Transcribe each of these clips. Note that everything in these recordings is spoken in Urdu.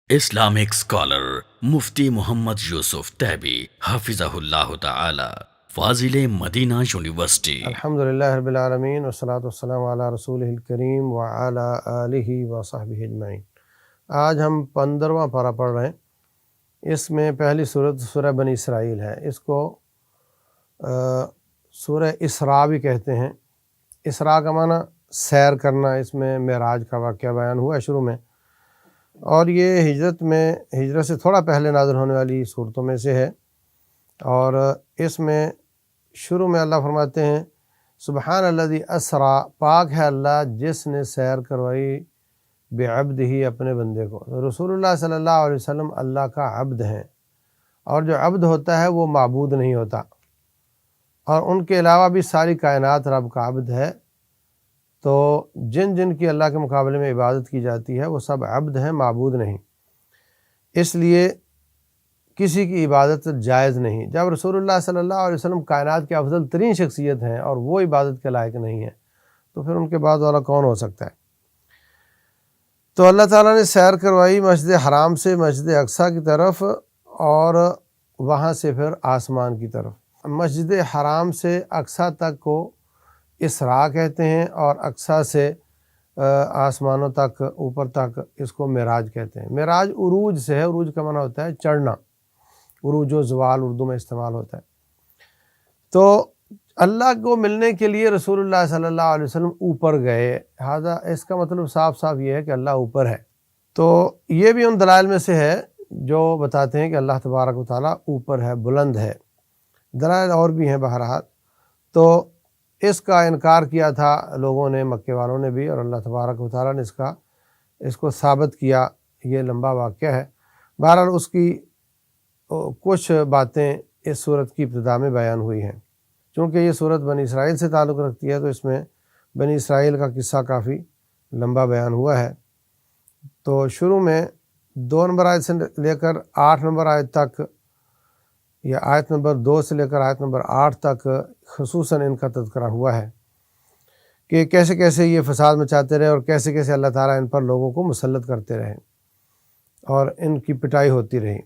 Islamic scholar Mufti Muhammad Yusuf Taibi Hafizahullah Ta'ala, Fazil Madina University. الحمدللہ رب العالمین والصلاة والسلام علی رسولہ الکریم وعلی آلہ وصحبہ اجمعین۔ آج ہم 15واں پارہ پڑھ رہے ہیں۔ اس میں پہلی سورت سورہ بنی اسرائیل ہے۔ اس کو سورہ اسراء بھی کہتے ہیں۔ اسراء کا معنی سیر کرنا، اس میں معراج کا واقعہ بیان ہوا ہے شروع میں، اور یہ ہجرت سے تھوڑا پہلے نازل ہونے والی صورتوں میں سے ہے۔ اور اس میں شروع میں اللہ فرماتے ہیں سبحان الذی اسریٰ، پاک ہے اللہ جس نے سیر کروائی بعبدہ، اپنے بندے کو۔ رسول اللہ صلی اللہ علیہ وسلم اللہ کا عبد ہیں، اور جو عبد ہوتا ہے وہ معبود نہیں ہوتا، اور ان کے علاوہ بھی ساری کائنات رب کا عبد ہے۔ تو جن کی اللہ کے مقابلے میں عبادت کی جاتی ہے وہ سب عبد ہیں، معبود نہیں۔ اس لیے کسی کی عبادت جائز نہیں۔ جب رسول اللہ صلی اللہ علیہ وسلم کائنات کے افضل ترین شخصیت ہیں اور وہ عبادت کے لائق نہیں ہیں، تو پھر ان کے بعد والا کون ہو سکتا ہے؟ تو اللہ تعالیٰ نے سیر کروائی مسجد حرام سے مسجد اقصیٰ کی طرف، اور وہاں سے پھر آسمان کی طرف۔ مسجد حرام سے اقصیٰ تک کو اسراء کہتے ہیں، اور اقصیٰ سے آسمانوں تک، اوپر تک، اس کو معراج کہتے ہیں۔ معراج عروج سے ہے، عروج کا معنی ہوتا ہے چڑھنا، عروج و زوال اردو میں استعمال ہوتا ہے۔ تو اللہ کو ملنے کے لیے رسول اللہ صلی اللہ علیہ وسلم اوپر گئے، لہٰذا اس کا مطلب صاف صاف یہ ہے کہ اللہ اوپر ہے۔ تو یہ بھی ان دلائل میں سے ہے جو بتاتے ہیں کہ اللہ تبارک و تعالیٰ اوپر ہے، بلند ہے۔ دلائل اور بھی ہیں بہرحال۔ تو اس کا انکار کیا تھا لوگوں نے، مکے والوں نے بھی، اور اللہ تبارک و تعالیٰ نے اس کو ثابت کیا۔ یہ لمبا واقعہ ہے۔ بہرحال اس کی کچھ باتیں اس صورت کی ابتدا میں بیان ہوئی ہیں۔ چونکہ یہ صورت بنی اسرائیل سے تعلق رکھتی ہے تو اس میں بنی اسرائیل کا قصہ کافی لمبا بیان ہوا ہے۔ تو شروع میں 2 نمبر آیت سے لے کر 8 نمبر آیت تک، یا آیت نمبر 2 سے لے کر آیت نمبر 8 تک خصوصاً ان کا تذکرہ ہوا ہے کہ کیسے کیسے یہ فساد مچاتے رہے، اور کیسے کیسے اللہ تعالیٰ ان پر لوگوں کو مسلط کرتے رہے اور ان کی پٹائی ہوتی رہی۔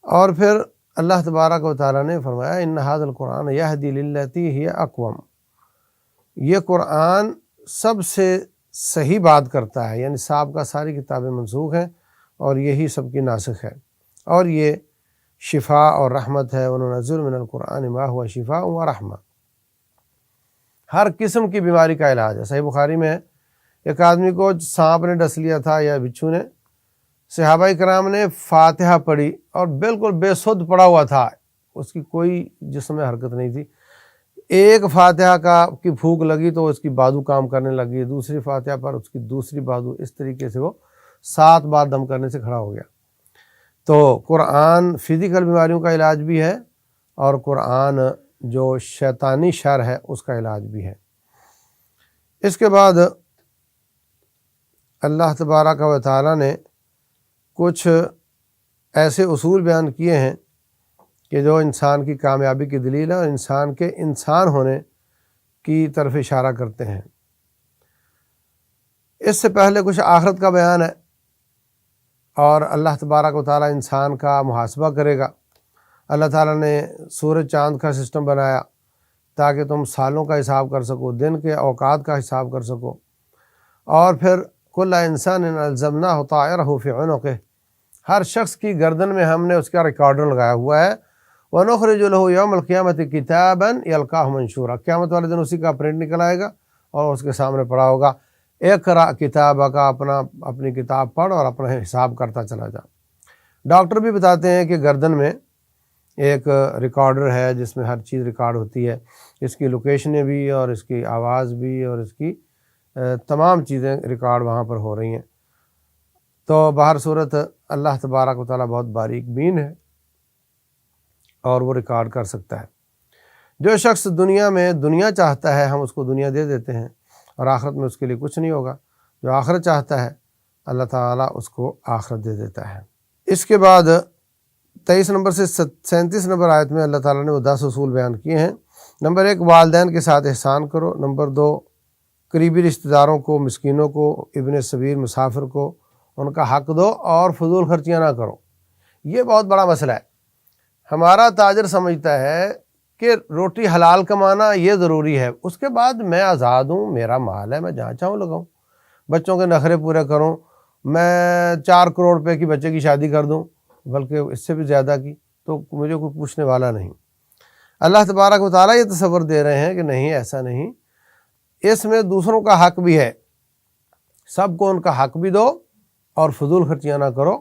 اور پھر اللہ تبارک و تعالیٰ نے فرمایا ان ھذا القرآن یہدی للتی ہی اقوم، یہ قرآن سب سے صحیح بات کرتا ہے، یعنی سابقہ ساری کتابیں منسوخ ہیں اور یہی سب کی ناسخ ہے، اور یہ شفا اور رحمت ہے۔ وننزل من القرآن ما هو شفاء و رحمہ، ہر قسم کی بیماری کا علاج ہے۔ صحیح بخاری میں ایک آدمی کو سانپ نے ڈس لیا تھا یا بچھو نے، صحابہ کرام نے فاتحہ پڑھی اور بالکل بے سدھ پڑا ہوا تھا، اس کی کوئی جسم میں حرکت نہیں تھی۔ ایک فاتحہ کی پھونک لگی تو اس کی بازو کام کرنے لگی، دوسری فاتحہ پر اس کی دوسری بازو، اس طریقے سے وہ 7 بار دم کرنے سے کھڑا ہو گیا۔ تو قرآن فزیکل بیماریوں کا علاج بھی ہے، اور قرآن جو شیطانی شر ہے اس کا علاج بھی ہے۔ اس کے بعد اللہ تبارک و تعالیٰ نے کچھ ایسے اصول بیان کیے ہیں کہ جو انسان کی کامیابی کی دلیل ہے اور انسان کے انسان ہونے کی طرف اشارہ کرتے ہیں۔ اس سے پہلے کچھ آخرت کا بیان ہے، اور اللہ تبارک و تعالیٰ انسان کا محاسبہ کرے گا۔ اللہ تعالیٰ نے سورج چاند کا سسٹم بنایا تاکہ تم سالوں کا حساب کر سکو، دن کے اوقات کا حساب کر سکو، اور پھر کل انسان الزمناہ طائرہ فی عنقہ، ہر شخص کی گردن میں ہم نے اس کا ریکارڈر لگایا ہوا ہے۔ وَنُخْرِجُ لَهُ يَوْمَ الْقِيَامَةِ كِتَابًا يَلْقَاهُ مَنشُورًا، قیامت والے دن اسی کا پرنٹ نکل آئے گا اور اس کے سامنے پڑا ہوگا اقرأ کتابک، اپنی کتاب پڑھ اور اپنا حساب کرتا چلا جا۔ ڈاکٹر بھی بتاتے ہیں کہ گردن میں ایک ریکارڈر ہے جس میں ہر چیز ریکارڈ ہوتی ہے، اس کی لوکیشنیں بھی اور اس کی آواز بھی اور اس کی تمام چیزیں ریکارڈ وہاں پر ہو رہی ہیں۔ تو بہر صورت اللہ تبارک و تعالیٰ بہت باریک بین ہے اور وہ ریکارڈ کر سکتا ہے۔ جو شخص دنیا میں دنیا چاہتا ہے ہم اس کو دنیا دے دیتے ہیں، اور آخرت میں اس کے لیے کچھ نہیں ہوگا۔ جو آخرت چاہتا ہے اللہ تعالیٰ اس کو آخرت دے دیتا ہے۔ اس کے بعد 23 نمبر سے 37 نمبر آیت میں اللہ تعالیٰ نے وہ 10 اصول بیان کیے ہیں۔ نمبر 1، والدین کے ساتھ احسان کرو۔ نمبر 2، قریبی رشتہ داروں کو، مسکینوں کو، ابن سبیل مسافر کو، ان کا حق دو اور فضول خرچیاں نہ کرو۔ یہ بہت بڑا مسئلہ ہے۔ ہمارا تاجر سمجھتا ہے کہ روٹی حلال کمانا یہ ضروری ہے، اس کے بعد میں آزاد ہوں، میرا مال ہے، میں جہاں چاہوں لگاؤں، بچوں کے نخرے پورے کروں، میں 4 کروڑ روپے کی بچے کی شادی کر دوں، بلکہ اس سے بھی زیادہ کی، تو مجھے کوئی پوچھنے والا نہیں۔ اللہ تبارک و تعالیٰ یہ تصور دے رہے ہیں کہ نہیں، ایسا نہیں، اس میں دوسروں کا حق بھی ہے، سب کو ان کا حق بھی دو اور فضول خرچیاں نہ کرو۔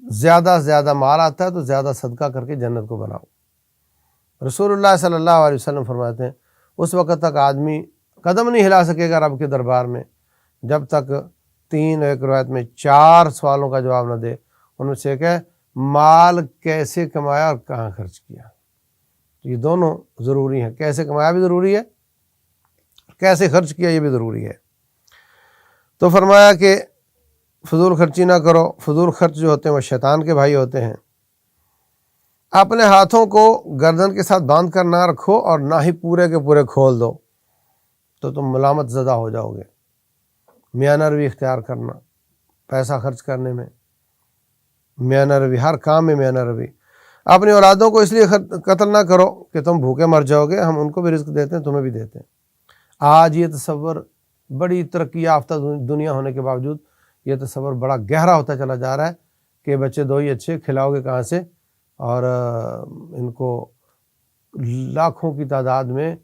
زیادہ سے زیادہ مال آتا ہے تو زیادہ صدقہ کر کے جنت کو بناؤ۔ رسول اللہ صلی اللہ علیہ وسلم فرماتے ہیں اس وقت تک آدمی قدم نہیں ہلا سکے گا رب کے دربار میں جب تک 3، ایک روایت میں 4 سوالوں کا جواب نہ دے۔ ان میں سے ایک ہے مال کیسے کمایا اور کہاں خرچ کیا۔ یہ دونوں ضروری ہیں، کیسے کمایا بھی ضروری ہے، کیسے خرچ کیا یہ بھی ضروری ہے۔ تو فرمایا کہ فضول خرچی نہ کرو۔ فضول خرچ جو ہوتے ہیں وہ شیطان کے بھائی ہوتے ہیں۔ اپنے ہاتھوں کو گردن کے ساتھ باندھ کر نہ رکھو اور نہ ہی پورے کے پورے کھول دو، تو تم ملامت زدہ ہو جاؤ گے۔ میانہ روی اختیار کرنا، پیسہ خرچ کرنے میں میانہ روی، ہر کام میں میانہ روی۔ اپنی اولادوں کو اس لیے قتل نہ کرو کہ تم بھوکے مر جاؤ گے، ہم ان کو بھی رزق دیتے ہیں، تمہیں بھی دیتے ہیں۔ آج یہ تصور، بڑی ترقی یافتہ دنیا ہونے کے باوجود یہ تصور بڑا گہرا ہوتا چلا جا رہا ہے کہ بچے 2 ہی اچھے، کھلاؤ گے کہاں سے؟ اور ان کو لاکھوں کی تعداد میں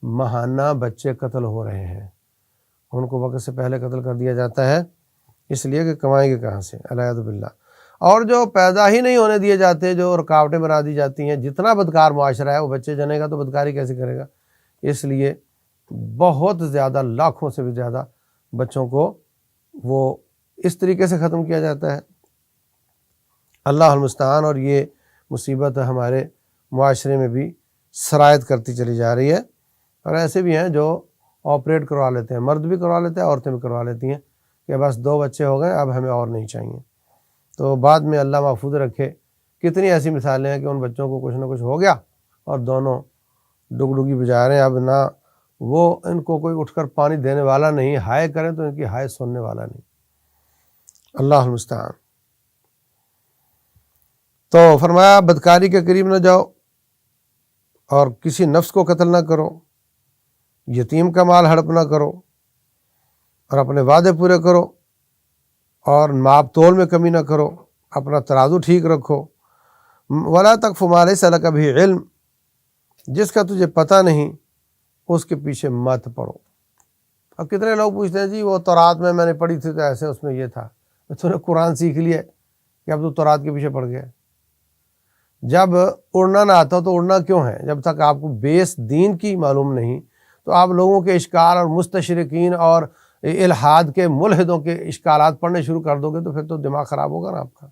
ماہانہ بچے قتل ہو رہے ہیں، ان کو وقت سے پہلے قتل کر دیا جاتا ہے، اس لیے کہ کمائیں گے کہاں سے، العیاذ باللہ۔ اور جو پیدا ہی نہیں ہونے دیے جاتے، جو رکاوٹیں بنا دی جاتی ہیں، جتنا بدکار معاشرہ ہے، وہ بچے جنے گا تو بدکاری کیسے کرے گا؟ اس لیے بہت زیادہ، لاکھوں سے بھی زیادہ بچوں کو وہ اس طریقے سے ختم کیا جاتا ہے۔ اللہ المستعان۔ اور یہ مصیبت ہمارے معاشرے میں بھی سرایت کرتی چلی جا رہی ہے، اور ایسے بھی ہیں جو آپریٹ کروا لیتے ہیں، مرد بھی کروا لیتے ہیں، عورتیں بھی کروا لیتی ہیں کہ بس 2 بچے ہو گئے، اب ہمیں اور نہیں چاہیے۔ تو بعد میں اللہ محفوظ رکھے، کتنی ایسی مثالیں ہیں کہ ان بچوں کو کچھ نہ کچھ ہو گیا اور دونوں ڈگڈگی بجا رہے ہیں، اب نہ وہ ان کو کوئی اٹھ کر پانی دینے والا نہیں، ہائے کریں تو ان کی ہائے سننے والا نہیں۔ اللہ المستعان۔ تو فرمایا بدکاری کے قریب نہ جاؤ اور کسی نفس کو قتل نہ کرو، یتیم کا مال ہڑپ نہ کرو، اور اپنے وعدے پورے کرو، اور ماپ تول میں کمی نہ کرو، اپنا ترازو ٹھیک رکھو۔ ولا تقف ما لیس لک بہ علم، جس کا تجھے پتہ نہیں اس کے پیچھے مت پڑو۔ اب کتنے لوگ پوچھتے ہیں جی وہ تورات میں نے پڑھی تھی تو ایسے اس میں یہ تھا، تو نے قرآن سیکھ لیا کہ اب تو تورات کے پیچھے پڑ گیا۔ جب اڑنا نہ آتا تو اڑنا کیوں ہے؟ جب تک آپ کو بیس دین کی معلوم نہیں تو آپ لوگوں کے اشکال اور مستشرقین اور الحاد کے ملحدوں کے اشکالات پڑھنے شروع کر دو گے تو پھر تو دماغ خراب ہوگا نا آپ کا۔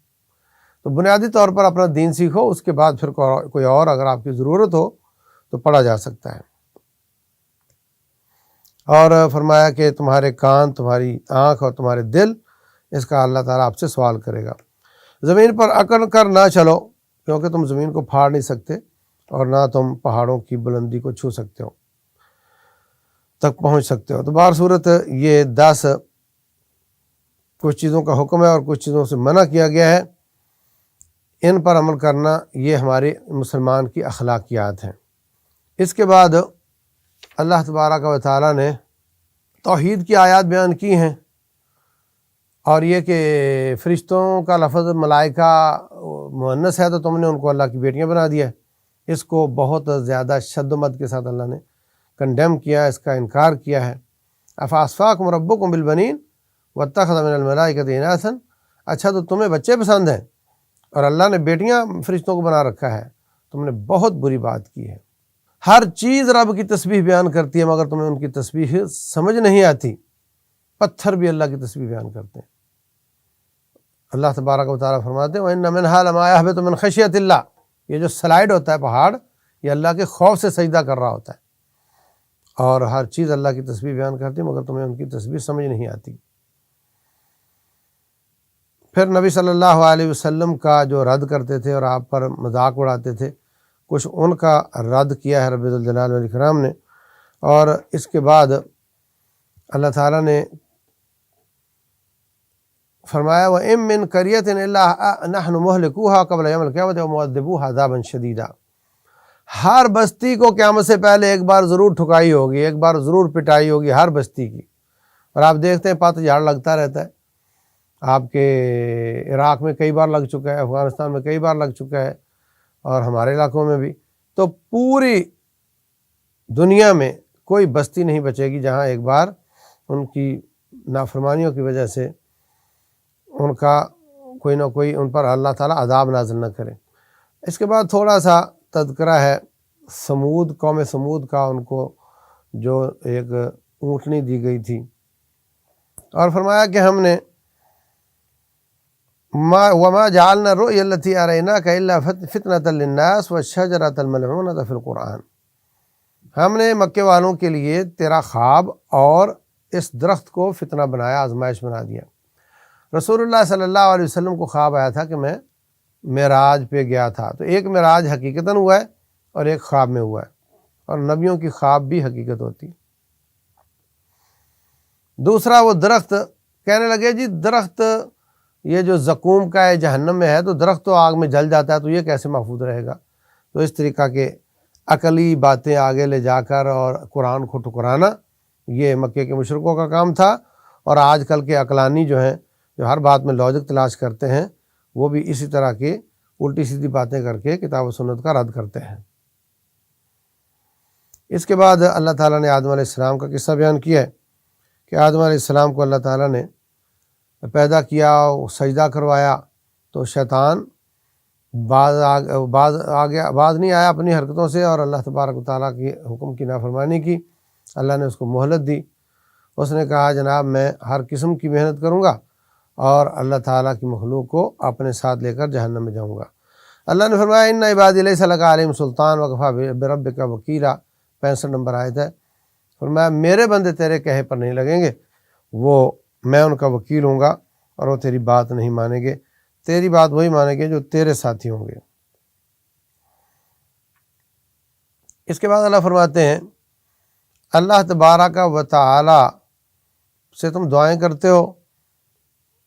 تو بنیادی طور پر اپنا دین سیکھو، اس کے بعد پھر کوئی اور اگر آپ کی ضرورت ہو تو پڑھا جا سکتا ہے۔ اور فرمایا کہ تمہارے کان، تمہاری آنکھ اور تمہارے دل، اس کا اللہ تعالیٰ آپ سے سوال کرے گا۔ زمین پر اکڑ کر نہ چلو، کیونکہ تم زمین کو پھاڑ نہیں سکتے اور نہ تم پہاڑوں کی بلندی کو چھو سکتے ہو، تک پہنچ سکتے ہو۔ تو بہر صورت یہ 10 کچھ چیزوں کا حکم ہے اور کچھ چیزوں سے منع کیا گیا ہے، ان پر عمل کرنا یہ ہمارے مسلمان کی اخلاقیات ہیں۔ اس کے بعد اللہ تبارک و تعالیٰ نے توحید کی آیات بیان کی ہیں، اور یہ کہ فرشتوں کا لفظ ملائکہ مؤنث ہے تو تم نے ان کو اللہ کی بیٹیاں بنا دیا ہے، اس کو بہت زیادہ شد و مد کے ساتھ اللہ نے کنڈیم کیا، اس کا انکار کیا ہے۔ افاصفاکم ربکم بالبنین واتخذ من الملائکۃ اناثا، اچھا تو تمہیں بچے پسند ہیں اور اللہ نے بیٹیاں فرشتوں کو بنا رکھا ہے، تم نے بہت بری بات کی ہے۔ ہر چیز رب کی تسبیح بیان کرتی ہے مگر تمہیں ان کی تسبیح سمجھ نہیں آتی۔ پتھر بھی اللہ کی تسبیح بیان کرتے ہیں۔ اللہ تبارک و تعالیٰ فرماتے ہیں وَإِنَّ مِنْهَا لَمَا يَهْبِطُ مِنْ خَشْيَةِ اللَّهِ، یہ جو سلائیڈ ہوتا ہے پہاڑ، یہ اللہ کے خوف سے سجدہ کر رہا ہوتا ہے، اور ہر چیز اللہ کی تسبیح بیان کرتی ہے مگر تمہیں ان کی تسبیح سمجھ نہیں آتی۔ پھر نبی صلی اللہ علیہ وسلم کا جو رد کرتے تھے اور آپ پر مذاق اڑاتے تھے، کچھ ان کا رد کیا ہے رب ذوالجلال والاکرام نے، اور اس کے بعد اللہ تعالیٰ نے فرمایا وَإِن مِّن قَرْيَةٍ إِلَّا نَحْنُ مُهْلِكُوهَا قَبْلَ يَوْمِ الْقِيَامَةِ وَمُعَذِّبُوهَا عَذَابًا شَدِيدًا۔ ہر بستی کو قیامت سے پہلے ایک بار ضرور ٹھکائی ہوگی، ایک بار ضرور پٹائی ہوگی ہر بستی کی۔ اور آپ دیکھتے ہیں پت جھاڑ لگتا رہتا ہے، آپ کے عراق میں کئی بار لگ چکا ہے، افغانستان میں کئی بار لگ چکا ہے، اور ہمارے علاقوں میں بھی۔ تو پوری دنیا میں کوئی بستی نہیں بچے گی جہاں ایک بار ان کی نافرمانیوں کی وجہ سے ان کا کوئی نہ کوئی ان پر اللہ تعالیٰ عذاب نازل نہ کرے۔ اس کے بعد تھوڑا سا تذکرہ ہے سمود، قوم سمود کا، ان کو جو ایک اونٹنی دی گئی تھی، اور فرمایا کہ ہم نے وما جعلنا الرؤيا التي أريناك إلا فتنة للناس والشجرة الملعونة في القرآن، ہم نے مکے والوں کے لیے تیرا خواب اور اس درخت کو فتنہ بنایا، آزمائش بنا دیا۔ رسول اللہ صلی اللہ علیہ وسلم کو خواب آیا تھا کہ میں معراج پہ گیا تھا، تو ایک معراج حقیقتاً ہوا ہے اور ایک خواب میں ہوا ہے، اور نبیوں کی خواب بھی حقیقت ہوتی۔ دوسرا وہ درخت، کہنے لگے جی درخت یہ جو زقوم کا ہے، جہنم میں ہے، تو درخت تو آگ میں جل جاتا ہے، تو یہ کیسے محفوظ رہے گا؟ تو اس طریقہ کے عقلی باتیں آگے لے جا کر اور قرآن کو ٹکرانا، یہ مکے کے مشرکوں کا کام تھا، اور آج کل کے عقلانی جو ہیں، جو ہر بات میں لاجک تلاش کرتے ہیں، وہ بھی اسی طرح کی الٹی سیدھی باتیں کر کے کتاب و سنت کا رد کرتے ہیں۔ اس کے بعد اللہ تعالیٰ نے آدم علیہ السلام کا قصہ بیان کیا ہے کہ آدم علیہ السلام کو اللہ تعالیٰ نے پیدا کیا، سجدہ کروایا، تو شیطان باز نہیں آیا اپنی حرکتوں سے، اور اللہ تبارک و تعالیٰ کی حکم کی نافرمانی کی۔ اللہ نے اس کو مہلت دی، اس نے کہا جناب میں ہر قسم کی محنت کروں گا اور اللہ تعالیٰ کی مخلوق کو اپنے ساتھ لے کر جہنم میں جاؤں گا۔ اللہ نے فرمایا ان عبادی لیس لک علیہم سلطان وکفی بربک وکیلا، 65 نمبر آیت ہے۔ فرمایا میرے بندے تیرے کہے پر نہیں لگیں گے، وہ میں ان کا وکیل ہوں گا، اور وہ تیری بات نہیں مانیں گے، تیری بات وہی مانیں گے جو تیرے ساتھی ہوں گے۔ اس کے بعد اللہ فرماتے ہیں اللہ تبارک و تعالی سے تم دعائیں کرتے ہو،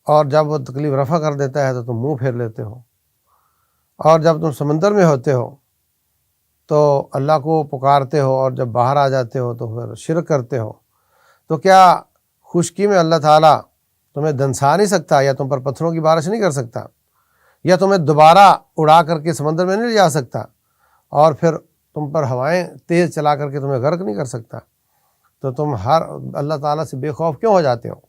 اور جب وہ تکلیف رفع کر دیتا ہے تو تم منہ پھیر لیتے ہو، اور جب تم سمندر میں ہوتے ہو تو اللہ کو پکارتے ہو، اور جب باہر آ جاتے ہو تو پھر شرک کرتے ہو۔ تو کیا خشکی میں اللہ تعالیٰ تمہیں دنسا نہیں سکتا، یا تم پر پتھروں کی بارش نہیں کر سکتا، یا تمہیں دوبارہ اڑا کر کے سمندر میں نہیں لے جا سکتا، اور پھر تم پر ہوائیں تیز چلا کر کے تمہیں غرق نہیں کر سکتا؟ تو تم اللہ تعالیٰ سے بے خوف کیوں ہو جاتے ہو؟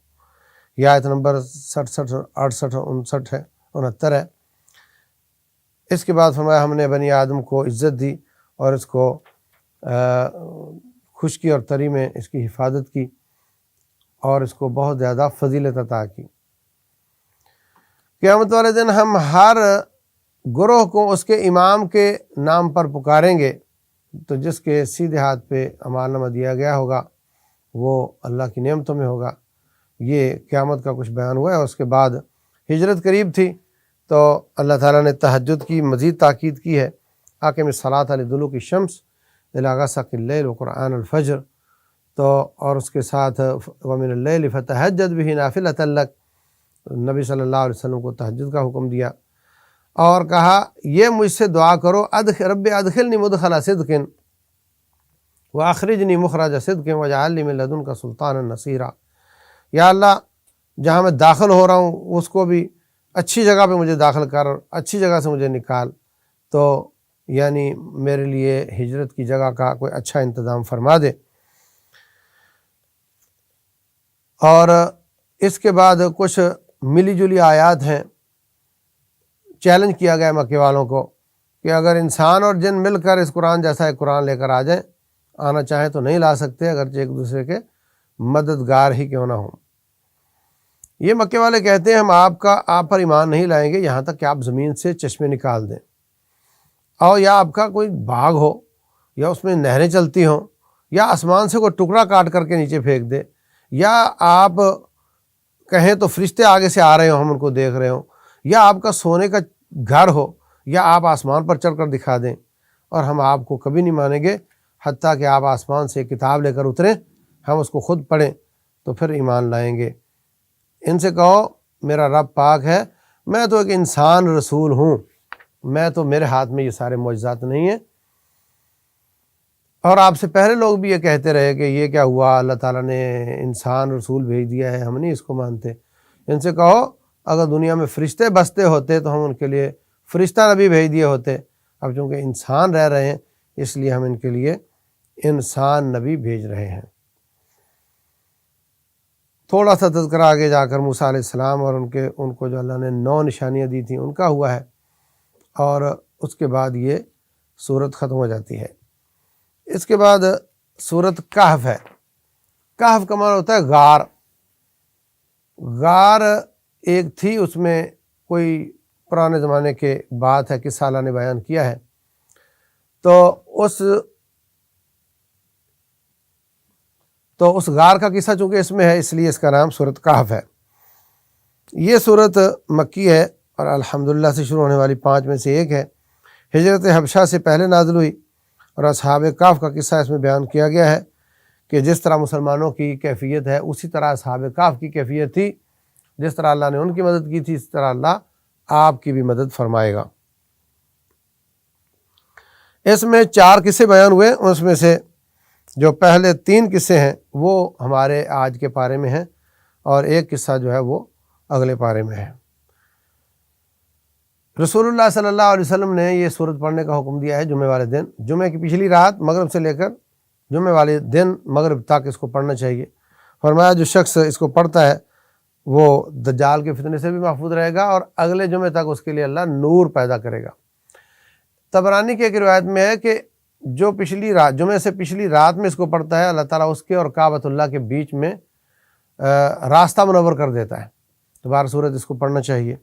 یہ آیت نمبر 67 68 59 ہے 69 ہے۔ اس کے بعد فرمایا ہم نے بنی آدم کو عزت دی، اور اس کو خشکی اور تری میں اس کی حفاظت کی، اور اس کو بہت زیادہ فضیلت عطا کی۔ قیامت والے دن ہم ہر گروہ کو اس کے امام کے نام پر پکاریں گے، تو جس کے سیدھے ہاتھ پہ اعمال نامہ دیا گیا ہوگا وہ اللہ کی نعمتوں میں ہوگا۔ یہ قیامت کا کچھ بیان ہوا ہے۔ اس کے بعد ہجرت قریب تھی، تو اللہ تعالیٰ نے تہجد کی مزید تاکید کی ہے، اقم الصلاۃ لدلوک الشمس الی غسق اللیل وقرآن الفجر، تو اور اس کے ساتھ ومن اللیل فتہجد بہ نافلۃ لک، نبی صلی اللہ علیہ وسلم کو تہجد کا حکم دیا، اور کہا یہ مجھ سے دعا کرو رب ادخلنی مدخل صدق واخرجنی مخرج صدق واجعل لی من لدنک سلطانا نصیرا، یا اللہ جہاں میں داخل ہو رہا ہوں اس کو بھی اچھی جگہ پہ مجھے داخل کر، اچھی جگہ سے مجھے نکال، تو یعنی میرے لیے ہجرت کی جگہ کا کوئی اچھا انتظام فرما دے۔ اور اس کے بعد کچھ ملی جلی آیات ہیں۔ چیلنج کیا گیا مکے والوں کو کہ اگر انسان اور جن مل کر اس قرآن جیسا ایک قرآن لے کر آ جائیں، آنا چاہیں تو نہیں لا سکتے، اگرچہ ایک دوسرے کے مددگار ہی کیوں نہ ہوں۔ یہ مکے والے کہتے ہیں ہم آپ پر ایمان نہیں لائیں گے یہاں تک کہ آپ زمین سے چشمے نکال دیں، اور یا آپ کا کوئی باغ ہو، یا اس میں نہریں چلتی ہوں، یا آسمان سے کوئی ٹکڑا کاٹ کر کے نیچے پھینک دے، یا آپ کہیں تو فرشتے آگے سے آ رہے ہوں ہم ان کو دیکھ رہے ہوں، یا آپ کا سونے کا گھر ہو، یا آپ آسمان پر چڑھ کر دکھا دیں، اور ہم آپ کو کبھی نہیں مانیں گے حتیٰ کہ آپ آسمان سے ایک کتاب لے کر اتریں، ہم اس کو خود پڑھیں تو پھر ایمان لائیں گے۔ ان سے کہو میرا رب پاک ہے، میں تو ایک انسان رسول ہوں، میں تو میرے ہاتھ میں یہ سارے معجزات نہیں ہیں۔ اور آپ سے پہلے لوگ بھی یہ کہتے رہے کہ یہ کیا ہوا، اللہ تعالیٰ نے انسان رسول بھیج دیا ہے، ہم نہیں اس کو مانتے۔ ان سے کہو اگر دنیا میں فرشتے بستے ہوتے تو ہم ان کے لیے فرشتہ نبی بھیج دیے ہوتے، اب چونکہ انسان رہ رہے ہیں اس لیے ہم ان کے لیے انسان نبی بھیج رہے ہیں۔ تھوڑا سا تذکرہ آگے جا کر موسیٰ علیہ السلام اور ان کو جو اللہ نے 9 نشانیاں دی تھیں ان کا ہوا ہے، اور اس کے بعد یہ سورت ختم ہو جاتی ہے۔ اس کے بعد سورت کہف ہے۔ کہف کا معنی ہوتا ہے غار۔ غار ایک تھی، اس میں کوئی پرانے زمانے کے بات ہے، قصہ اللہ نے بیان کیا ہے، تو اس غار کا قصہ چونکہ اس میں ہے اس لیے اس کا نام سورت کہف ہے۔ یہ سورت مکی ہے اور الحمدللہ سے شروع ہونے والی 5 میں سے ایک ہے۔ ہجرت حبشہ سے پہلے نازل ہوئی، اور اصحاب کہف کا قصہ اس میں بیان کیا گیا ہے کہ جس طرح مسلمانوں کی کیفیت ہے اسی طرح اصحاب کہف کی کیفیت تھی، جس طرح اللہ نے ان کی مدد کی تھی اس طرح اللہ آپ کی بھی مدد فرمائے گا۔ اس میں 4 قصے بیان ہوئے، اس میں سے جو پہلے 3 قصے ہیں وہ ہمارے آج کے پارے میں ہیں، اور ایک قصہ جو ہے وہ اگلے پارے میں ہے۔ رسول اللہ صلی اللہ علیہ وسلم نے یہ سورت پڑھنے کا حکم دیا ہے جمعہ والے دن، جمعہ کی پچھلی رات مغرب سے لے کر جمعہ والے دن مغرب تک اس کو پڑھنا چاہیے۔ فرمایا جو شخص اس کو پڑھتا ہے وہ دجال کے فتنے سے بھی محفوظ رہے گا، اور اگلے جمعے تک اس کے لیے اللہ نور پیدا کرے گا۔ طبرانی کی ایک روایت میں ہے کہ جو پچھلی رات، جمعے سے پچھلی رات میں اس کو پڑھتا ہے، اللہ تعالیٰ اس کے اور کعبۃ اللہ کے بیچ میں راستہ منور کر دیتا ہے۔ تو بار صورت اس کو پڑھنا چاہیے۔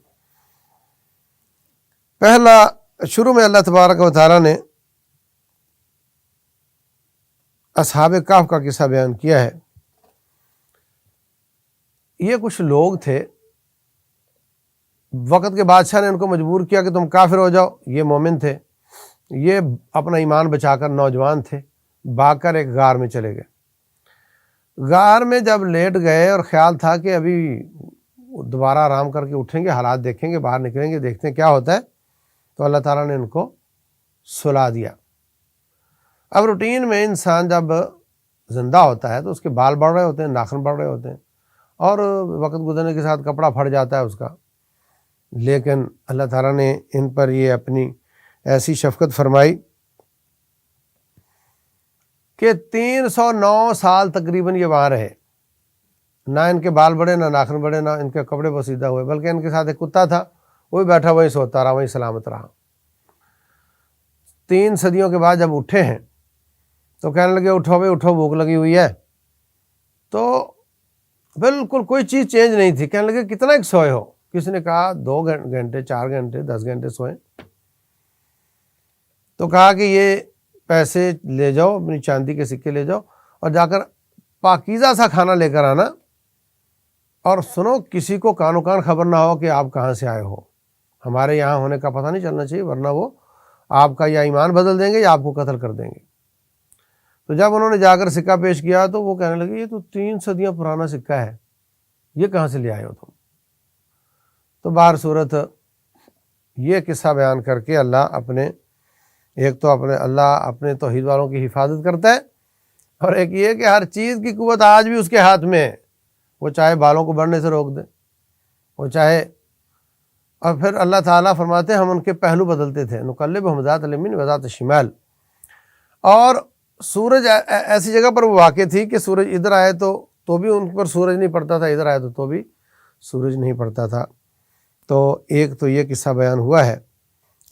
پہلا شروع میں اللہ تبارک و تعالیٰ نے اصحاب کہف کا قصہ بیان کیا ہے۔ یہ کچھ لوگ تھے، وقت کے بادشاہ نے ان کو مجبور کیا کہ تم کافر ہو جاؤ۔ یہ مومن تھے، یہ اپنا ایمان بچا کر نوجوان تھے، بھاگ کر ایک غار میں چلے گئے۔ غار میں جب لیٹ گئے اور خیال تھا کہ ابھی دوبارہ آرام کر کے اٹھیں گے، حالات دیکھیں گے، باہر نکلیں گے، دیکھتے ہیں کیا ہوتا ہے، تو اللہ تعالیٰ نے ان کو سلا دیا۔ اب روٹین میں انسان جب زندہ ہوتا ہے تو اس کے بال بڑھ رہے ہوتے ہیں، ناخن بڑھ رہے ہوتے ہیں، اور وقت گزرنے کے ساتھ کپڑا پھٹ جاتا ہے اس کا، لیکن اللہ تعالیٰ نے ان پر یہ اپنی ایسی شفقت فرمائی کہ 309 سال تقریباً یہ وہاں رہے، نہ ان کے بال بڑھے، نہ ناخن بڑھے، نہ ان کے کپڑے پوسیدہ ہوئے، بلکہ ان کے ساتھ ایک کتا تھا، وہی بیٹھا وہیں سوتا رہا، وہیں سلامت رہا۔ 3 صدیوں کے بعد جب اٹھے ہیں تو کہنے لگے اٹھو بھائی اٹھو، بھوک لگی ہوئی ہے۔ تو بالکل کوئی چیز چینج نہیں تھی۔ کہنے لگے کتنا ایک سوئے ہو؟ کسی نے کہا 2 گھنٹے، 4 گھنٹے، 10 گھنٹے سوئے۔ تو کہا کہ یہ پیسے لے جاؤ، اپنی چاندی کے سکے لے جاؤ اور جا کر پاکیزہ سا کھانا لے کر آنا، اور سنو کسی کو کانو کان خبر نہ ہو کہ آپ کہاں سے آئے ہو، ہمارے یہاں ہونے کا پتہ نہیں چلنا چاہیے، ورنہ وہ آپ کا یا ایمان بدل دیں گے یا آپ کو قتل کر دیں گے۔ تو جب انہوں نے جا کر سکہ پیش کیا تو وہ کہنے لگے یہ تو 3 صدیاں پرانا سکہ ہے، یہ کہاں سے لے آئے ہو تم؟ تو بہر صورت یہ قصہ بیان کر کے اللہ اپنے توحید والوں کی حفاظت کرتا ہے، اور ایک یہ کہ ہر چیز کی قوت آج بھی اس کے ہاتھ میں ہے، وہ چاہے بالوں کو بڑھنے سے روک دے، وہ چاہے، اور پھر اللہ تعالیٰ فرماتے ہیں ہم ان کے پہلو بدلتے تھے، نقلبہم ذات الیمین و ذات الشمال۔ اور سورج ایسی جگہ پر وہ واقع تھی کہ سورج ادھر آئے تو بھی ان پر سورج نہیں پڑتا تھا، ادھر آئے تو بھی سورج نہیں پڑتا تھا۔ تو ایک تو یہ قصہ بیان ہوا ہے۔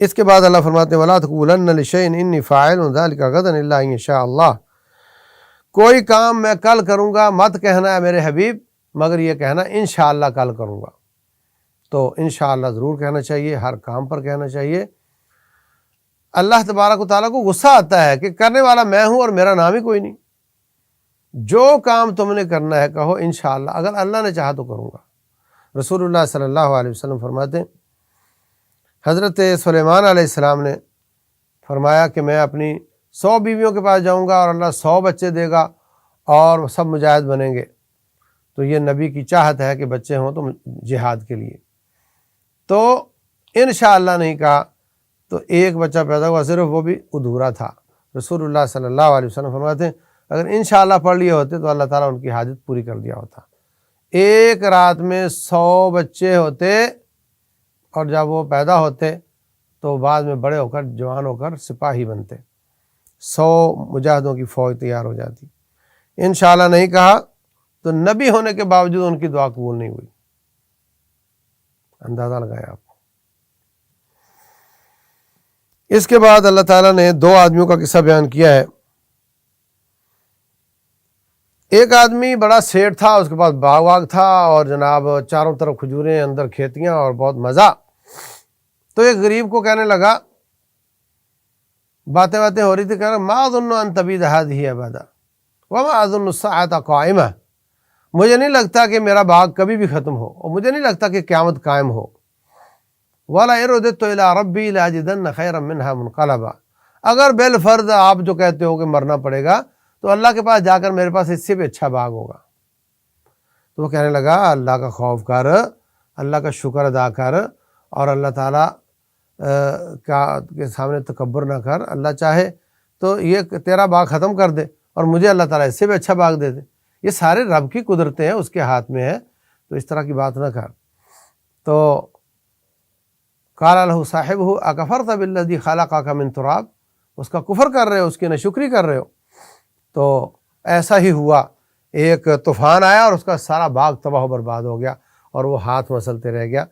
اس کے بعد اللہ فرماتے ہیں وَلَا تَقُولَنَّ لِشَيْءٍ إِنِّي فَاعِلٌ ذَلِكَ غَدًا إِلَّا إِن يَشَاءَ اللَّهُ، کوئی کام میں کل کروں گا مت کہنا ہے میرے حبیب، مگر یہ کہنا انشاءاللہ کل کروں گا۔ تو انشاءاللہ ضرور کہنا چاہیے، ہر کام پر کہنا چاہیے۔ اللہ تبارک و تعالیٰ کو غصہ آتا ہے کہ کرنے والا میں ہوں اور میرا نام ہی کوئی نہیں۔ جو کام تم نے کرنا ہے کہو انشاءاللہ، اگر اللہ نے چاہا تو کروں گا۔ رسول اللہ صلی اللہ علیہ وسلم فرماتے ہیں حضرت سلیمان علیہ السلام نے فرمایا کہ میں اپنی 100 بیویوں کے پاس جاؤں گا اور اللہ 100 بچے دے گا اور سب مجاہد بنیں گے۔ تو یہ نبی کی چاہت ہے کہ بچے ہوں تو جہاد کے لیے۔ تو انشاءاللہ نہیں کہا تو ایک بچہ پیدا ہوا، صرف وہ بھی ادھورا تھا۔ رسول اللہ صلی اللہ علیہ وسلم فرماتے ہیں اگر انشاءاللہ پڑھ لیے ہوتے تو اللہ تعالیٰ ان کی حاجت پوری کر دیا ہوتا۔ ایک رات میں 100 بچے ہوتے، اور جب وہ پیدا ہوتے تو بعد میں بڑے ہو کر جوان ہو کر سپاہی بنتے، 100 مجاہدوں کی فوج تیار ہو جاتی۔ انشاءاللہ نہیں کہا تو نبی ہونے کے باوجود ان کی دعا قبول نہیں ہوئی۔ اندازہ لگایا آپ۔ اس کے بعد اللہ تعالیٰ نے 2 آدمیوں کا قصہ بیان کیا ہے۔ ایک آدمی بڑا سیٹ تھا، اس کے پاس باغ واغ تھا اور جناب چاروں طرف کھجوریں، اندر کھیتیاں اور بہت مزہ۔ تو ایک غریب کو کہنے لگا، باتیں ہو رہی تھی، کہہ رہا ما اظن ان تبید هذه ابدا وما اظن الساعة قائمة، مجھے نہیں لگتا کہ میرا باغ کبھی بھی ختم ہو، اور مجھے نہیں لگتا کہ قیامت قائم ہو۔ ولا ارددت الى ربی لاجدن خیرا منها منقلبا، اگر بالفرض آپ جو کہتے ہو کہ مرنا پڑے گا تو اللہ کے پاس جا کر میرے پاس اس سے بھی اچھا باغ ہوگا۔ تو وہ کہنے لگا اللہ کا خوف کر، اللہ کا شکر ادا کر، اور اللہ تعالیٰ کے سامنے تکبر نہ کر، اللہ چاہے تو یہ تیرا باغ ختم کر دے اور مجھے اللہ تعالیٰ اس سے بھی اچھا باغ دے دے، یہ سارے رب کی قدرتیں ہیں، اس کے ہاتھ میں ہے، تو اس طرح کی بات نہ کر۔ تو قال له صاحبہ اکفرت بالذی خلقک من تراب، اس کا کفر کر رہے ہو، اس کی ناشکری کر رہے ہو۔ تو ایسا ہی ہوا، ایک طوفان آیا اور اس کا سارا باغ تباہ و برباد ہو گیا اور وہ ہاتھ مسلتے رہ گیا۔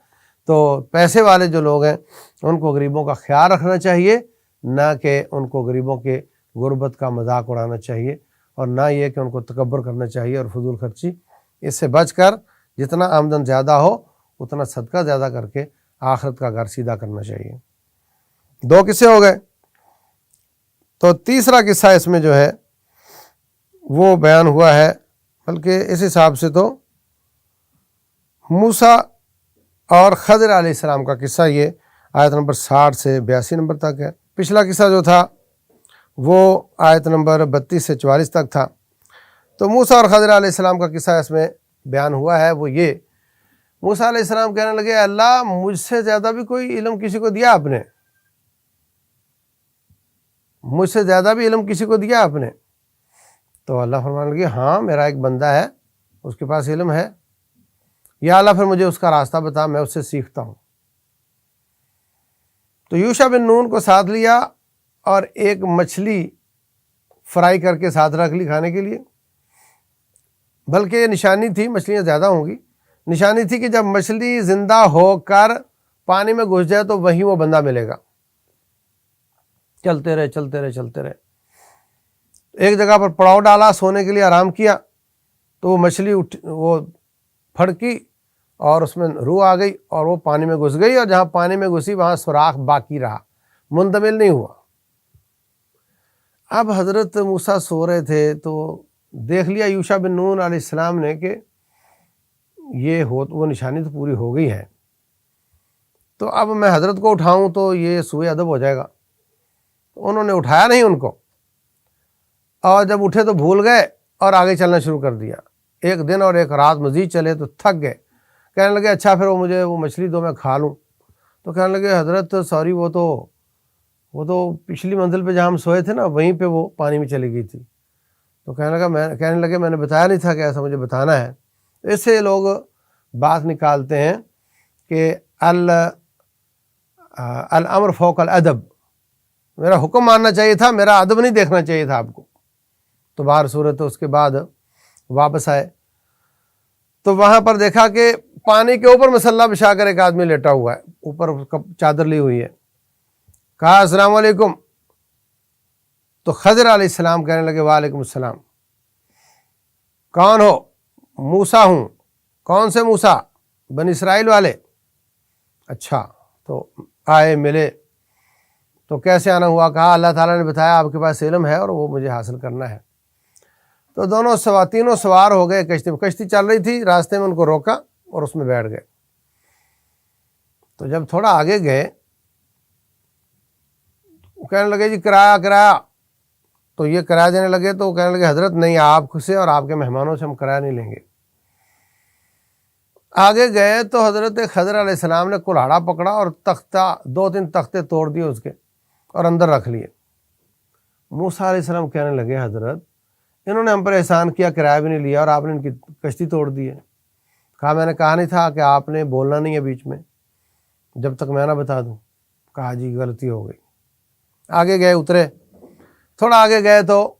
تو پیسے والے جو لوگ ہیں ان کو غریبوں کا خیال رکھنا چاہیے، نہ کہ ان کو غریبوں کے غربت کا مذاق اڑانا چاہیے، اور نہ یہ کہ ان کو تکبر کرنا چاہیے اور فضول خرچی۔ اس سے بچ کر جتنا آمدن زیادہ ہو اتنا صدقہ زیادہ کر کے آخرت کا گھر سیدھا کرنا چاہیے۔ 2 قصے ہو گئے، تو تیسرا قصہ اس میں جو ہے وہ بیان ہوا ہے، بلکہ اس حساب سے تو موسیٰ اور خضر علیہ السلام کا قصہ، یہ آیت نمبر 60 سے 82 نمبر تک ہے۔ پچھلا قصہ جو تھا وہ آیت نمبر 32 سے 44 تک تھا۔ تو موسیٰ اور خضر علیہ السلام کا قصہ اس میں بیان ہوا ہے، وہ یہ، موسیٰ علیہ السلام کہنے لگے اللہ مجھ سے زیادہ بھی کوئی علم کسی کو دیا آپ نے، مجھ سے زیادہ بھی علم کسی کو دیا آپ نے؟ تو اللہ فرمانے لگے ہاں میرا ایک بندہ ہے، اس کے پاس علم ہے، یا اللہ پھر مجھے اس کا راستہ بتا، میں اس سے سیکھتا ہوں۔ تو یوشع بن نون کو ساتھ لیا اور ایک مچھلی فرائی کر کے ساتھ رکھ لی کھانے کے لیے، بلکہ یہ نشانی تھی، مچھلیاں زیادہ ہوں گی، نشانی تھی کہ جب مچھلی زندہ ہو کر پانی میں گھس جائے تو وہیں وہ بندہ ملے گا۔ چلتے رہے چلتے رہے چلتے رہے، ایک جگہ پر پڑاؤ ڈالا، سونے کے لیے آرام کیا، تو وہ مچھلی وہ پھڑکی اور اس میں روح آ گئی اور وہ پانی میں گھس گئی، اور جہاں پانی میں گھسی وہاں سوراخ باقی رہا، منتقل نہیں ہوا۔ اب حضرت موسیٰ سو رہے تھے تو دیکھ لیا یوشع بن نون علیہ السلام نے کہ یہ وہ نشانی تو پوری ہو گئی ہے، تو اب میں حضرت کو اٹھاؤں تو یہ سوء ادب ہو جائے گا۔ انہوں نے اٹھایا نہیں ان کو، اور جب اٹھے تو بھول گئے اور آگے چلنا شروع کر دیا۔ ایک دن اور ایک رات مزید چلے تو تھک گئے، کہنے لگے اچھا پھر مجھے وہ مچھلی دو، میں کھا لوں۔ تو کہنے لگے حضرت سوری، وہ تو پچھلی منزل پہ جہاں ہم سوئے تھے نا وہیں پہ وہ پانی میں چلی گئی تھی۔ تو کہنے لگے میں نے بتایا نہیں تھا کہ ایسا مجھے بتانا ہے۔ اس سے لوگ بات نکالتے ہیں کہ الامر فوق الادب، میرا حکم ماننا چاہیے تھا، میرا ادب نہیں دیکھنا چاہیے تھا آپ کو۔ تو باہر صورت اس کے بعد واپس آئے تو وہاں پر دیکھا کہ پانی کے اوپر مسلح بچھا کر ایک آدمی لیٹا ہوا ہے، اوپر چادر لی ہوئی ہے۔ کہا السلام علیکم، تو خضر علیہ السلام کہنے لگے وعلیکم السلام۔ کون ہو؟ موسیٰ ہوں۔ کون سے موسیٰ؟ بنی اسرائیل والے؟ اچھا، تو آئے ملے، تو کیسے آنا ہوا؟ کہا اللہ تعالیٰ نے بتایا آپ کے پاس علم ہے اور وہ مجھے حاصل کرنا ہے۔ تو تینوں سوار ہو گئے، کشتی چل رہی تھی، راستے میں ان کو روکا اور اس میں بیٹھ گئے۔ تو جب تھوڑا آگے گئے کہنے لگے جی کرایہ، تو یہ کرایہ دینے لگے، تو کہنے لگے حضرت نہیں، آپ سے اور آپ کے مہمانوں سے ہم کرایہ نہیں لیں گے۔ آگے گئے تو حضرت خضر علیہ السلام نے کلہاڑا پکڑا اور تختہ 2-3 تختے توڑ دیے اس کے اور اندر رکھ لیے۔ موسیٰ علیہ السلام کہنے لگے حضرت انہوں نے ہم پر احسان کیا، کرایہ بھی نہیں لیا اور آپ نے ان کی کشتی توڑ دی ہے۔ کہا میں نے کہا نہیں تھا کہ آپ نے بولنا نہیں ہے بیچ میں جب تک میں نہ بتا دوں۔ کہا جی غلطی ہو گئی۔ آگے گئے، اترے، تھوڑا آگے گئے تو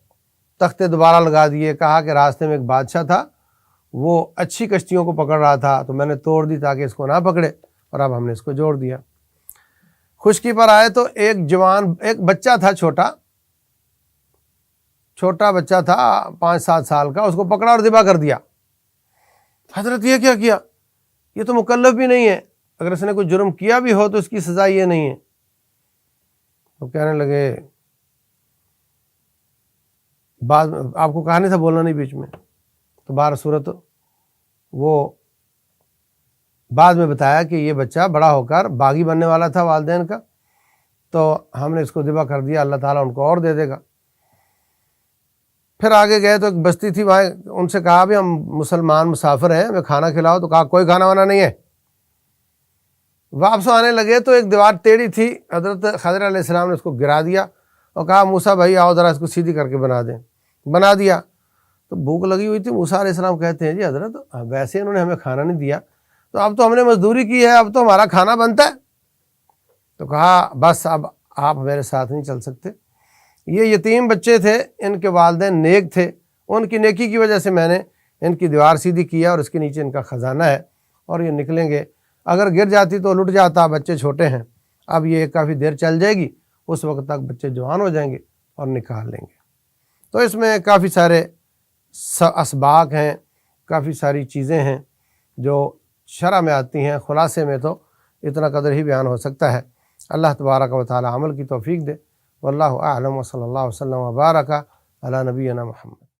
تختے دوبارہ لگا دیے۔ کہا کہ راستے میں ایک بادشاہ تھا، وہ اچھی کشتیوں کو پکڑ رہا تھا تو میں نے توڑ دی تاکہ اس کو نہ پکڑے، اور اب ہم نے اس کو جوڑ دیا۔ خشکی پر آئے تو ایک بچہ تھا، چھوٹا بچہ تھا 5-7 سال کا، اس کو پکڑا اور ذبح کر دیا۔ حضرت یہ کیا کیا؟ یہ تو مکلف بھی نہیں ہے، اگر اس نے کوئی جرم کیا بھی ہو تو اس کی سزا یہ نہیں ہے۔ تو کہنے لگے آپ کو کہا نہیں تھا بولنا نہیں بیچ میں؟ تو بہر صورت وہ بعد میں بتایا کہ یہ بچہ بڑا ہو کر باغی بننے والا تھا والدین کا، تو ہم نے اس کو ذبح کر دیا، اللہ تعالیٰ ان کو اور دے دے گا۔ پھر آگے گئے تو ایک بستی تھی، وہاں ان سے کہا بھی ہم مسلمان مسافر ہیں، ہمیں کھانا کھلاؤ، تو کہا کوئی کھانا وانا نہیں ہے۔ واپس آنے لگے تو ایک دیوار ٹیڑھی تھی، حضرت خضر علیہ السلام نے اس کو گرا دیا اور کہا موسیٰ بھائی آؤ ذرا اس کو سیدھی کر کے بنا دیا۔ تو بھوک لگی ہوئی تھی، موسیٰ علیہ السلام کہتے ہیں جی حضرت ویسے انہوں نے ہمیں کھانا نہیں دیا، تو اب تو ہم نے مزدوری کی ہے، اب تو ہمارا کھانا بنتا ہے۔ تو کہا بس اب آپ میرے ساتھ نہیں چل سکتے۔ یہ یتیم بچے تھے، ان کے والدین نیک تھے، ان کی نیکی کی وجہ سے میں نے ان کی دیوار سیدھی کیا اور اس کے نیچے ان کا خزانہ ہے، اور یہ نکلیں گے، اگر گر جاتی تو لٹ جاتا، بچے چھوٹے ہیں، اب یہ کافی دیر چل جائے گی، اس وقت تک بچے جوان ہو جائیں گے اور نکال لیں گے۔ تو اس میں کافی سارے اسباق ہیں، کافی ساری چیزیں ہیں جو شرع میں آتی ہیں، خلاصے میں تو اتنا قدر ہی بیان ہو سکتا ہے۔ اللہ تبارک و تعالی عمل کی توفیق دے۔ واللہ اعلم، وصلی اللہ وسلم وبارک علی نبینا محمد۔